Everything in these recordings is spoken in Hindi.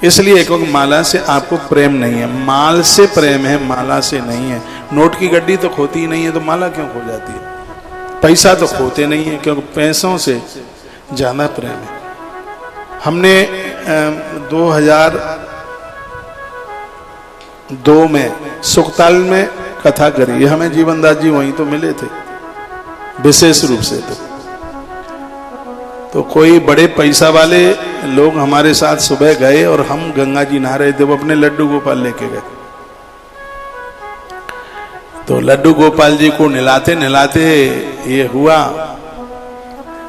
इसलिए एक वक्त माला से आपको प्रेम नहीं है, माल से प्रेम है, माला से नहीं है। नोट की गड्डी तो खोती ही नहीं है, तो माला क्यों खो जाती है? पैसा तो खोते नहीं है, क्योंकि पैसों से ज्यादा प्रेम है। हमने 2002 में सुखताल में कथा करी, हमें जीवनदास जी वहीं तो मिले थे विशेष रूप से। तो कोई बड़े पैसा वाले लोग हमारे साथ सुबह गए और हम गंगा जी नहा रहे थे, वो अपने लड्डू गोपाल लेके गए। तो लड्डू गोपाल जी को नहलाते नहलाते ये हुआ,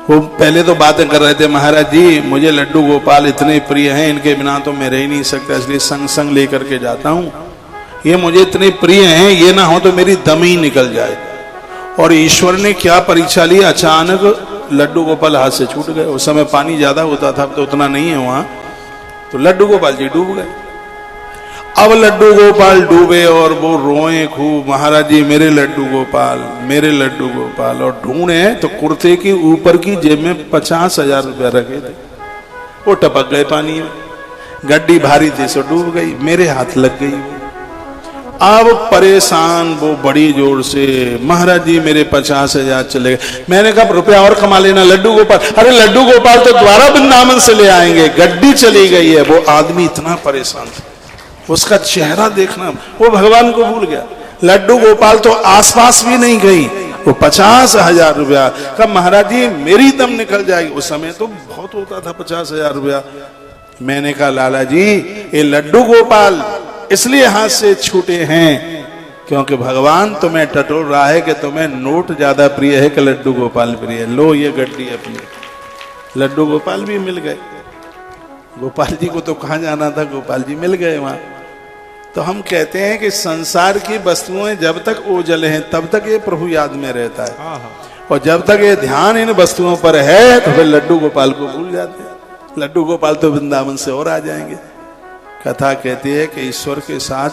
वो पहले तो बातें कर रहे थे, महाराज जी मुझे लड्डू गोपाल इतने प्रिय हैं, इनके बिना तो मैं रह ही नहीं सकता, इसलिए संग संग लेकर के जाता हूं। ये मुझे इतने प्रिय हैं, ये ना हो तो मेरी दम ही निकल जाए। और ईश्वर ने क्या परीक्षा ली, अचानक लड्डू गोपाल हाथ से छूट गए। उस समय पानी ज्यादा होता था, अब तो उतना नहीं है वहां। तो लड्डू गोपाल जी डूब गए। अब लड्डू गोपाल डूबे और वो रोए खूब, महाराज जी मेरे लड्डू गोपाल, मेरे लड्डू गोपाल। और ढूंढे तो कुर्ते की ऊपर की जेब में 50,000 रुपया रखे थे, वो टपक गए पानी में। गड्डी भारी थी सो डूब गई, मेरे हाथ लग गई। अब परेशान वो बड़ी जोर से, महाराज जी मेरे 50,000 चले गए। मैंने कहा रुपया और कमा लेना लड्डू गोपाल। अरे लड्डू गोपाल तो द्वारा वृंदावन से ले आएंगे, गड्डी चली गई है। वो आदमी इतना परेशान था, उसका चेहरा देखना, वो भगवान को भूल गया। लड्डू गोपाल तो आसपास भी नहीं गई, वो 50,000 रुपया। कब महाराज जी मेरी दम निकल जाएगी। उस समय तो बहुत होता था 50,000 रुपया। मैंने कहा लाला जी ये लड्डू गोपाल इसलिए हाथ से छूटे हैं क्योंकि भगवान तुम्हें टटोल रहा है कि तुम्हें नोट ज्यादा प्रिय है कि लड्डू गोपाल प्रिय है। लो ये गड्डी अपनी। लड्डू गोपाल भी मिल गए। गोपाल जी को तो कहां जाना था, गोपाल जी मिल गए वहां। तो हम कहते हैं कि संसार की वस्तुएं जब तक ओझल हैं तब तक ये प्रभु याद में रहता है, और जब तक ये ध्यान इन वस्तुओं पर है तो फिर लड्डू गोपाल को भूल जाते हैं। लड्डू गोपाल तो वृंदावन से और आ जाएंगे। कथा कहती है कि ईश्वर के साथ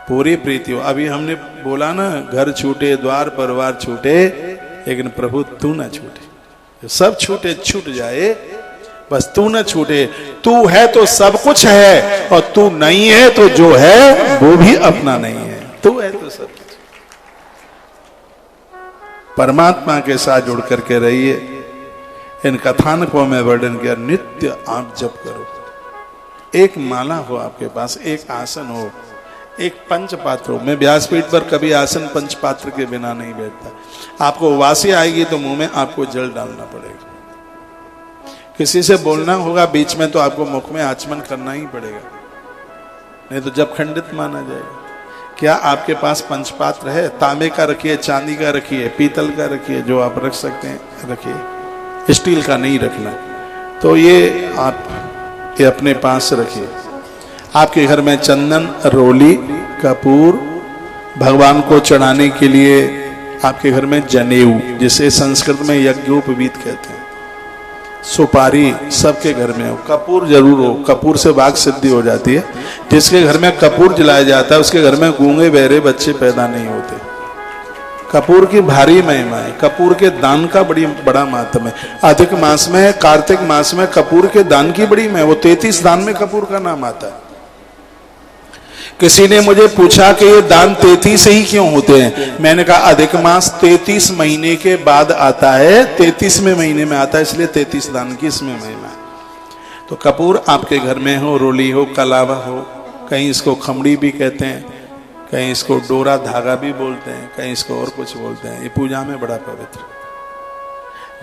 पूरी प्रीति हो। अभी हमने बोला ना, घर छूटे द्वार परिवार छूटे, लेकिन प्रभु तू ना छूटे। सब छूटे छूट जाए, बस तू न छूटे। तू है तो सब कुछ है, और तू नहीं है तो जो है वो भी अपना नहीं है। तू है तो सब कुछ। परमात्मा के साथ जुड़ करके रहिए। इन कथानकों में वर्णन किया, नित्य आप जप करो। एक माला हो आपके पास, एक आसन हो, एक पंचपात्र हो। मैं व्यासपीठ पर कभी आसन पंचपात्र के बिना नहीं बैठता। आपको उबासी आएगी तो मुंह में आपको जल डालना पड़ेगा। किसी से बोलना होगा बीच में तो आपको मुख में आचमन करना ही पड़ेगा, नहीं तो जब खंडित माना जाएगा। क्या आपके पास पंचपात्र है? तांबे का रखिए, चांदी का रखिए, पीतल का रखिए, जो आप रख सकते हैं रखिए, स्टील का नहीं रखना। तो ये आप ये अपने पास रखिए। आपके घर में चंदन, रोली, कपूर, भगवान को चढ़ाने के लिए आपके घर में जनेऊ, जिसे संस्कृत में यज्ञोपवीत कहते हैं, सुपारी सबके घर में हो। कपूर जरूर हो, कपूर से वाक सिद्धि हो जाती है। जिसके घर में कपूर जलाया जाता है उसके घर में गूंगे बहरे बच्चे पैदा नहीं होते। कपूर की भारी महिमा है। कपूर के दान का बड़ा महत्व है। अधिक मास में, कार्तिक मास में कपूर के दान की बड़ी महिमा। वो 33 दान में कपूर का नाम आता है। किसी ने मुझे पूछा कि ये दान 33 ही क्यों होते हैं? मैंने कहा अधिक मास 33 महीने के बाद आता है, 33वें महीने में आता है, इसलिए 33 दान की इसमें महिमा है। तो कपूर आपके घर में हो, रोली हो, कलावा हो, कहीं इसको खमड़ी भी कहते हैं, कहीं इसको डोरा धागा भी बोलते हैं, कहीं इसको और कुछ बोलते हैं। ये पूजा में बड़ा पवित्र।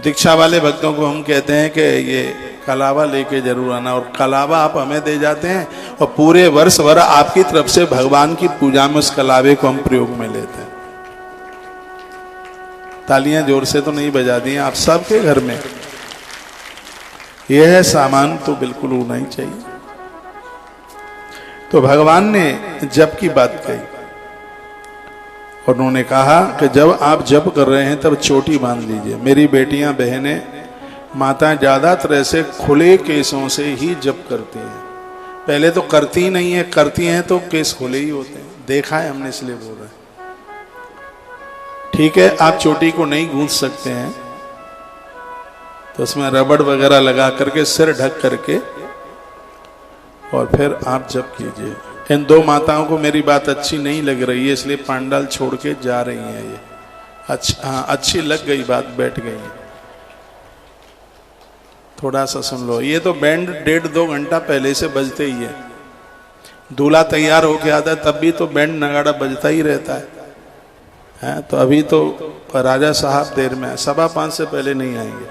दीक्षा वाले भक्तों को हम कहते हैं कि ये कलावा लेके जरूर आना, और कलावा आप हमें दे जाते हैं और पूरे वर्ष भर आपकी तरफ से भगवान की पूजा में उस कलावे को हम प्रयोग में लेते हैं। तालियां जोर से तो नहीं बजा दी आप सबके घर में। यह है सामान तो बिल्कुल होना ही चाहिए। तो भगवान ने जप की बात कही और उन्होंने कहा कि जब आप जप कर रहे हैं तब चोटी बांध लीजिए। मेरी बेटियां, बहनें, माताएं ज्यादातर ऐसे खुले केसों से ही जप करती हैं। पहले तो करती नहीं है, करती हैं तो केस खुले ही होते हैं। देखा है हमने, इसलिए बोल रहे हैं। ठीक है, आप चोटी को नहीं गूंथ सकते हैं तो उसमें रबड़ वगैरह लगा करके सिर ढक करके और फिर आप जप कीजिए। इन दो माताओं को मेरी बात अच्छी नहीं लग रही है, इसलिए पांडाल छोड़ के जा रही हैं ये। अच्छा, हाँ, अच्छी लग गई बात, बैठ गई। थोड़ा सा सुन लो। ये तो बैंड 1.5-2 घंटा पहले से बजते ही है। दूल्हा तैयार होके आता है तब भी तो बैंड नगाड़ा बजता ही रहता है। तो अभी तो राजा साहब देर में है, 5:15 से पहले नहीं आएंगे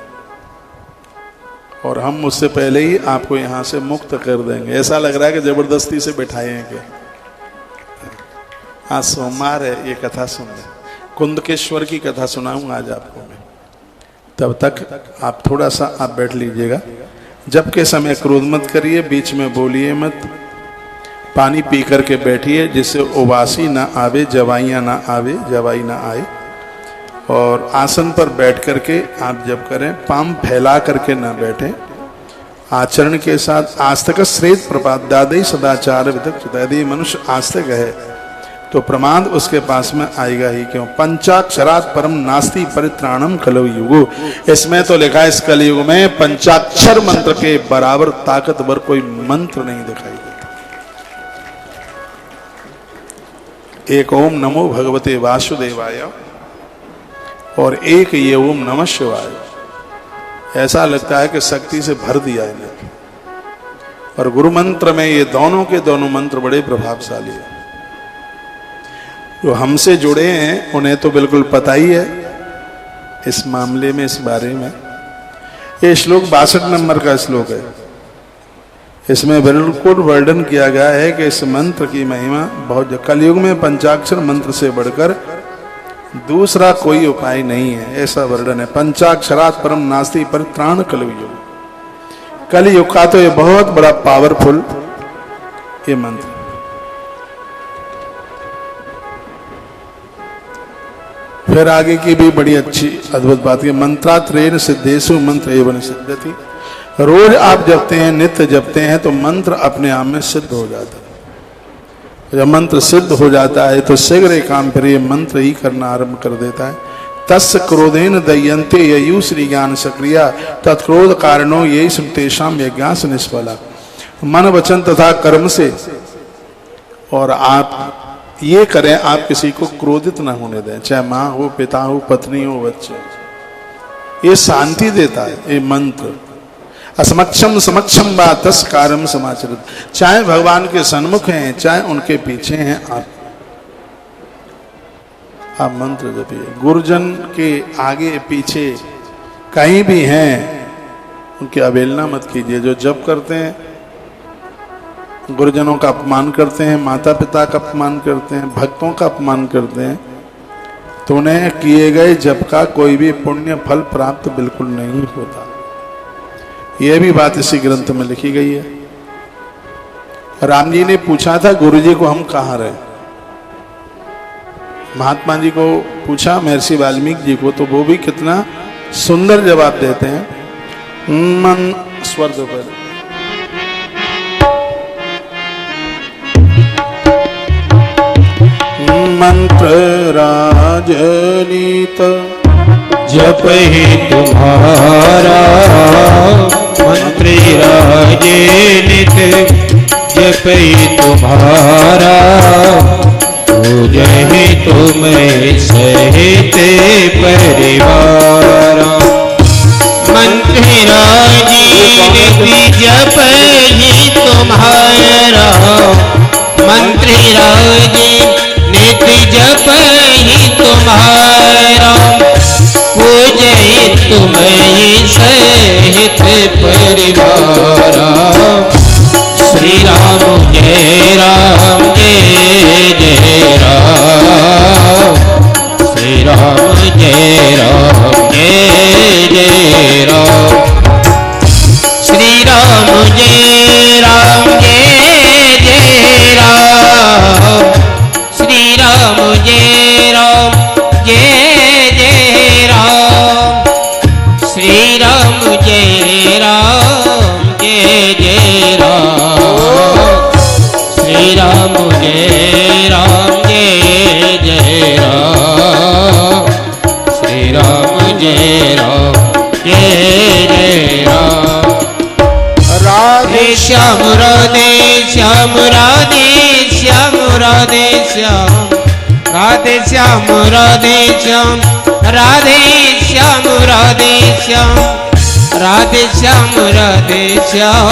और हम उससे पहले ही आपको यहाँ से मुक्त कर देंगे। ऐसा लग रहा है कि जबरदस्ती से बैठाए हैं कि आज सोमवार है, ये कथा सुन लें। कुंदकेश्वर की कथा सुनाऊंगा आज आपको मैं। तब तक आप थोड़ा सा आप बैठ लीजिएगा। जब के समय क्रोध मत करिए, बीच में बोलिए मत, पानी पी करके बैठिए जिससे उबासी ना आवे, जवाइयाँ ना आवे, जवाई ना आए। और आसन पर बैठ करके आप जब करें, पाम फैला करके ना बैठें, आचरण के साथ। आस्तिक श्रेष्ठ प्रपात दादई सदाचार विदग्ध। यदि मनुष्य आस्तिक है तो प्रमाद उसके पास में आएगा ही क्यों। पंचाक्षरात् परम नास्ति परित्राणम कलयुगो। इसमें तो लिखा है इस कलयुग में पंचाक्षर मंत्र के बराबर ताकतवर कोई मंत्र नहीं दिखाई देता। एक ओम नमो भगवते वासुदेवाय और एक ये ओम नमः शिवाय। ऐसा लगता है कि शक्ति से भर दिया इन्हें। और गुरु मंत्र में ये दोनों के दोनों मंत्र बड़े प्रभावशाली है। जो हमसे जुड़े हैं उन्हें तो बिल्कुल पता ही है इस मामले में, इस बारे में। ये श्लोक 62 नंबर का श्लोक है। इसमें बिल्कुल वर्णन किया गया है कि इस मंत्र की महिमा बहुत। कलयुग में पंचाक्षर मंत्र से बढ़कर दूसरा कोई उपाय नहीं है, ऐसा वर्णन है। पंचाक्षरात् परम नास्ति परित्राण कलयुग। कलयुग का तो ये बहुत बड़ा पावरफुल ये मंत्र। फिर आगे की भी बड़ी अच्छी अद्भुत बात है। मंत्रात्रेण सिद्धेषु मंत्र एवं सिद्धति। रोज आप जपते हैं, नित्य जपते हैं तो मंत्र अपने आप में सिद्ध हो जाता है। जब मंत्र सिद्ध हो जाता है तो शीघ्र काम फिर ये मंत्र ही करना आरंभ कर देता है। तस् क्रोधेन दयन्ते ययु श्री ज्ञान सक्रिया तत्क्रोध कारणों ये तेषाम यज्ञास निष्फला। मन वचन तथा कर्म से और आप ये करें, आप किसी को क्रोधित ना होने दें, चाहे माँ हो, पिता हो, पत्नी हो, बच्चे। ये शांति देता है ये मंत्र। असमक्षम समक्षम वा तस् कार्यम समाचरित। चाहे भगवान के सन्मुख हैं, चाहे उनके पीछे हैं, आप मंत्र जपिए। गुरुजन के आगे पीछे कहीं भी हैं, उनकी अवहेलना मत कीजिए। जो जप करते हैं गुरुजनों का अपमान करते हैं, माता पिता का अपमान करते हैं, भक्तों का अपमान करते हैं, तो उन्हें किए गए जप का कोई भी पुण्य फल प्राप्त बिल्कुल नहीं होता। यह भी बात इसी ग्रंथ में लिखी गई है। राम जी ने पूछा था गुरुजी को हम कहाँ रहे। महात्मा जी को पूछा, महर्षि वाल्मीकि जी को, तो वो भी कितना सुंदर जवाब देते हैं। मन स्वर्ग पर मंत्र राजनीत जप ही तुम्हारा मंत्री राजनीत जप ही तुम्हारा पूज ही तुम सहित परिवार। मंत्री राजनीत जप ही तुम्हारा मंत्री राजनीत जप ही तुम्हारा पूज ही तुम सहित परिवार। श्री राम जय राम जय जय राम। श्री राम जय राम जय जय राम। श्री राम जय राम जय जय राम। श्री राम जय राम जय जय राम। श्री राम जय राम जय जय राम। श्री राम जय राम जय जय राम। श्री राम जय राम जय जय राम। राधे श्याम राधे श्याम राधे श्याम राधे श्याम राधे श्याम राधे श्याम राधे श्याम राधे श्याम राधे श्याम राधे श्याम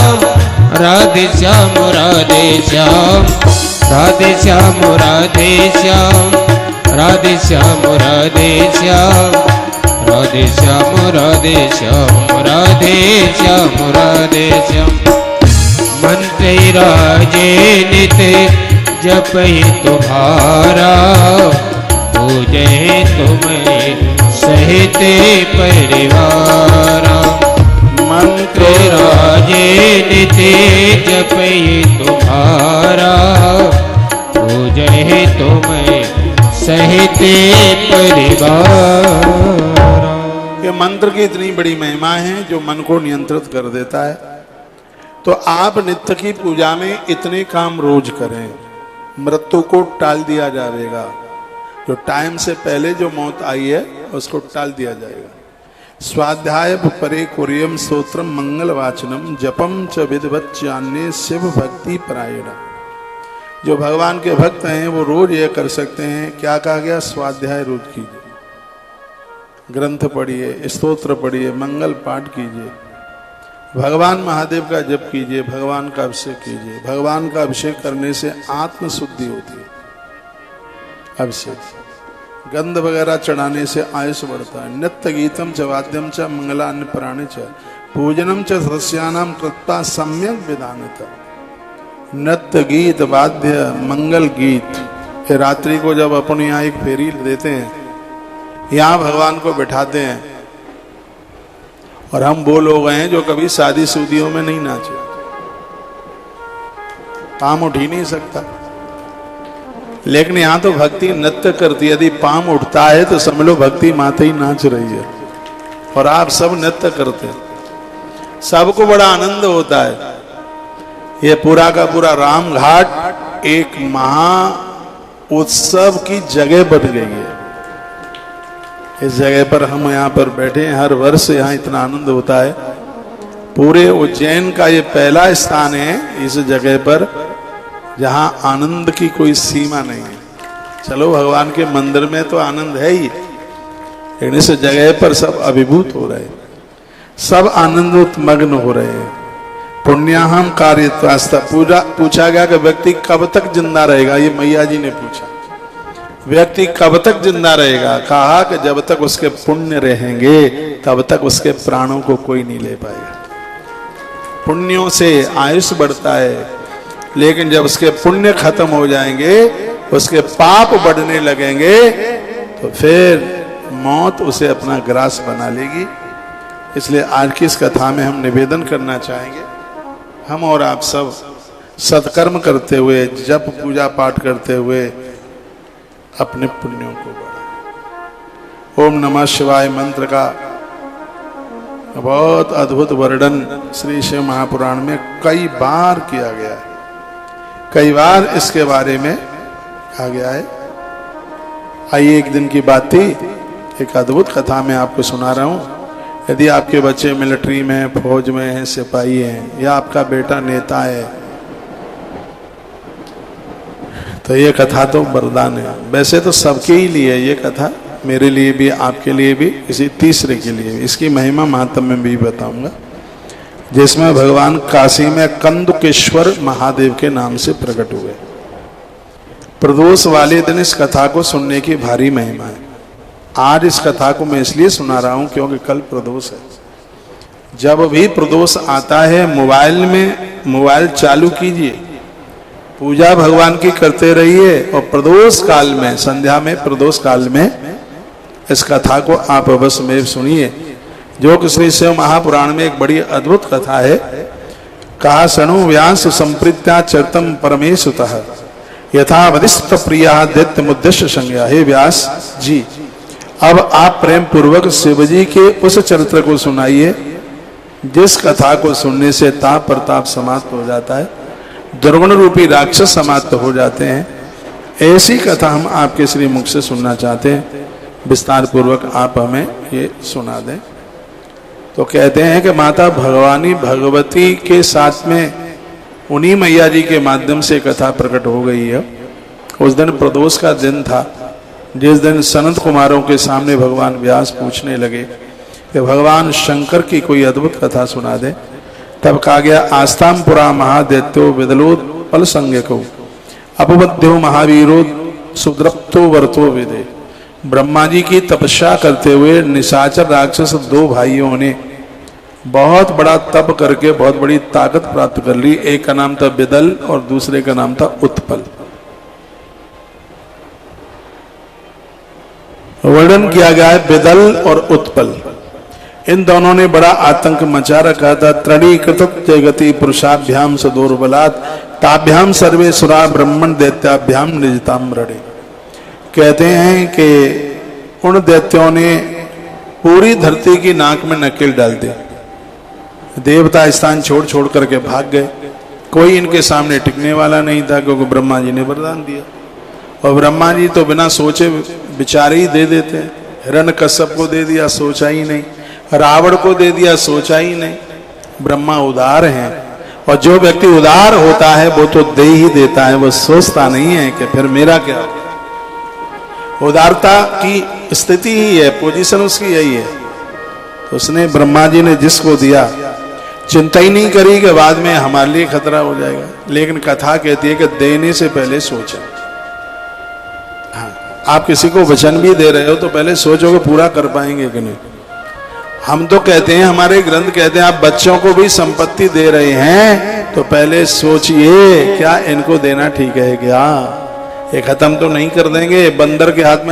राधे श्याम राधे श्याम राधे श्याम राधे श्याम राधे श्याम राधे श्याम राधे श्याम राधे श्याम राधे श्याम राधे श्याम मंत्र राजे नित जपहि तुम्हारा पूजे तुम्हें सहित परिवारा मंत्र राजे नित जपहि तुम्हारा पूजे तुम्हें सहित परिवारा। ये मंत्र की इतनी बड़ी महिमा है जो मन को नियंत्रित कर देता है। तो आप नित्य की पूजा में इतने काम रोज करें, मृत्यु को टाल दिया जाएगा। जो टाइम से पहले जो मौत आई है उसको टाल दिया जाएगा। स्वाध्याय परे कुर्यम स्तोत्रम मंगल वाचनम जपम च विधिवच्चान्य शिव भक्ति परायण। जो भगवान के भक्त हैं वो रोज ये कर सकते हैं। क्या कहा गया? स्वाध्याय रोज कीजिए, ग्रंथ पढ़िए, स्तोत्र पढ़िए, मंगल पाठ कीजिए, भगवान महादेव का जप कीजिए, भगवान का अभिषेक कीजिए। भगवान का अभिषेक करने से आत्म शुद्धि होती है। अभिषेक गंध वगैरह चढ़ाने से आयुष बढ़ता है। नित्य गीतम च वाद्यम च मंगलान्य प्राणे च पूजनम च सस्यानाम कृत्वा सम्यक विधानता। नृत्य गीत वाद्य मंगल गीत। रात्रि को जब अपन यहाँ एक फेरी देते हैं, यहाँ भगवान को बिठाते हैं, और हम वो लोग हैं जो कभी शादी शुदियों में नहीं नाचे, पाम उठ ही नहीं सकता। लेकिन यहाँ तो भक्ति नृत्य करती है। यदि पाम उठता है तो समझ लो भक्ति माता ही नाच रही है। और आप सब नृत्य करते हैं, सबको बड़ा आनंद होता है। ये पूरा का पूरा राम घाट एक महा उत्सव की जगह बन गई है। इस जगह पर हम यहाँ पर बैठे हैं, हर वर्ष यहाँ इतना आनंद होता है। पूरे उज्जैन का ये पहला स्थान है इस जगह पर जहाँ आनंद की कोई सीमा नहीं है। चलो भगवान के मंदिर में तो आनंद है ही, लेकिन इस जगह पर सब अभिभूत हो रहे हैं, सब आनंदोत्मग्न हो रहे हैं। पुण्याहम कार्यत्वास्ता। पूछा गया कि व्यक्ति कब तक जिंदा रहेगा? ये मैया जी ने पूछा, व्यक्ति कब तक जिंदा रहेगा? कहा कि जब तक उसके पुण्य रहेंगे तब तक उसके प्राणों को कोई नहीं ले पाएगा। पुण्यों से आयुष बढ़ता है, लेकिन जब उसके पुण्य खत्म हो जाएंगे, उसके पाप बढ़ने लगेंगे, तो फिर मौत उसे अपना ग्रास बना लेगी। इसलिए आज की इस कथा में हम निवेदन करना चाहेंगे, हम और आप सब सत्कर्म करते हुए, जप पूजा पाठ करते हुए अपने पुण्यों को बढ़ाएं। ओम नमः शिवाय मंत्र का बहुत अद्भुत वर्णन श्री शिव महापुराण में कई बार किया गया है, कई बार इसके बारे में कहा गया है। आइए, एक दिन की बात थी, एक अद्भुत कथा मैं आपको सुना रहा हूं। यदि आपके बच्चे मिलिट्री में, फौज में हैं, सिपाही हैं, या आपका बेटा नेता है, तो ये कथा तो वरदान है। वैसे तो सबके ही लिए ये कथा, मेरे लिए भी, आपके लिए भी, किसी तीसरे के लिए भी। इसकी महिमा महात्म्य में भी बताऊंगा, जिसमें भगवान काशी में कंदुकेश्वर महादेव के नाम से प्रकट हुए। प्रदोष वाले दिन इस कथा को सुनने की भारी महिमा है। आज इस कथा को मैं इसलिए सुना रहा हूं क्योंकि कल प्रदोष है। जब भी प्रदोष आता है, मोबाइल चालू कीजिए, पूजा भगवान की करते रहिए, और प्रदोष काल में, संध्या में, प्रदोष काल में इस कथा को आप अवश्य में सुनिए, जो कि श्री शिव महापुराण में एक बड़ी अद्भुत कथा है। कहा शणु व्यास संप्रीत्या चरितम परमेशुतः यथा वदिष्ठ प्रिया दैत्य मुद्देश्य संज्ञा। हे व्यास जी, अब आप प्रेम पूर्वक शिव जी के उस चरित्र को सुनाइए जिस कथा को सुनने से ताप प्रताप समाप्त हो जाता है, दुर्गुण रूपी राक्षस समाप्त हो जाते हैं। ऐसी कथा हम आपके श्री मुख से सुनना चाहते हैं। विस्तार पूर्वक आप हमें ये सुना दें। तो कहते हैं कि माता भगवानी भगवती के साथ में उन्हीं मैया जी के माध्यम से कथा प्रकट हो गई है। उस दिन प्रदोष का दिन था, जिस दिन सनत कुमारों के सामने भगवान व्यास पूछने लगे कि भगवान शंकर की कोई अद्भुत कथा सुना दे। तब कहा गया, आस्ताम पुरा महादैत्यो विदलोत्पल संज्ञको अपबध्यो महावीरो सुद्रप्तो वर्तो विदे। ब्रह्मा जी की तपस्या करते हुए निशाचर राक्षस दो भाइयों ने बहुत बड़ा तप करके बहुत बड़ी ताकत प्राप्त कर ली। एक का नाम था विदल और दूसरे का नाम था उत्पल। वर्णन किया गया है विदल और उत्पल, इन दोनों ने बड़ा आतंक मचा रखा था। तृणीकृत जगति पुरुषाभ्याम सदोर्बलात् ताभ्याम सर्वे सुरा ब्रह्मण दैत्याभ्याम निजताम रणे। कहते हैं कि उन दैत्यों ने पूरी धरती की नाक में नकेल डाल दी। देवता स्थान छोड़ छोड़ करके भाग गए। कोई इनके सामने टिकने वाला नहीं था, क्योंकि ब्रह्मा जी ने वरदान दिया। और ब्रह्मा जी तो बिना सोचे विचारे ही दे देते। हिरण्यकश्यप को दे दिया, सोचा ही नहीं। रावण को दे दिया, सोचा ही नहीं। ब्रह्मा उदार हैं, और जो व्यक्ति उदार होता है वो तो दे ही देता है, वो सोचता नहीं है कि फिर मेरा क्या। उदारता की स्थिति ही है, पोजीशन उसकी यही है। तो उसने, ब्रह्मा जी ने जिसको दिया, चिंता ही नहीं करी कि बाद में हमारे लिए खतरा हो जाएगा। लेकिन कथा कहती है कि देने से पहले सोचा। हाँ, आप किसी को वचन भी दे रहे हो तो पहले सोचो कि पूरा कर पाएंगे कि नहीं। हम तो कहते हैं, हमारे ग्रंथ कहते हैं, आप बच्चों को भी संपत्ति दे रहे हैं तो पहले सोचिए क्या इनको देना ठीक है क्या। ये खत्म तो नहीं कर देंगे। बंदर के हाथ में